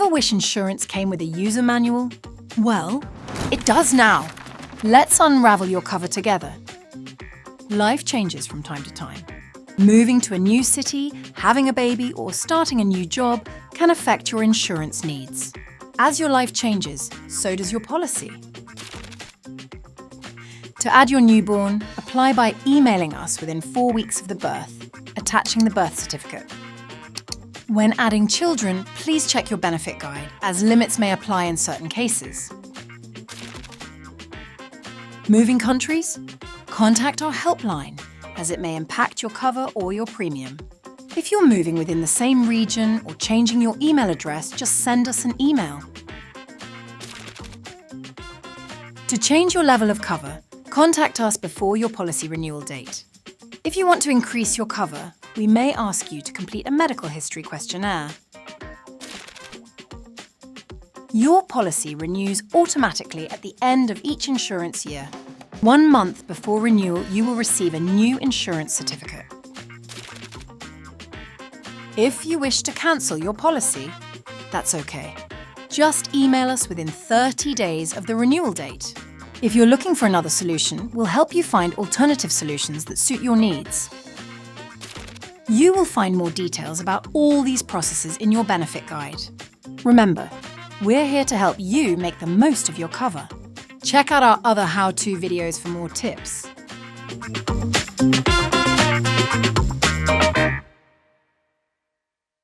Ever wish insurance came with a user manual? Well, it does now. Let's unravel your cover together. Life changes from time to time. Moving to a new city, having a baby, or starting a new job can affect your insurance needs. As your life changes, so does your policy. To add your newborn, apply by emailing us within 4 weeks of the birth, attaching the birth certificate. When adding children, please check your benefit guide, as limits may apply in certain cases. Moving countries? Contact our helpline, as it may impact your cover or your premium. If you're moving within the same region or changing your email address, just send us an email. To change your level of cover, contact us before your policy renewal date. If you want to increase your cover, we may ask you to complete a medical history questionnaire. Your policy renews automatically at the end of each insurance year. 1 month before renewal, you will receive a new insurance certificate. If you wish to cancel your policy, that's okay. Just email us within 30 days of the renewal date. If you're looking for another solution, we'll help you find alternative solutions that suit your needs. You will find more details about all these processes in your benefit guide. Remember, we're here to help you make the most of your cover. Check out our other how-to videos for more tips.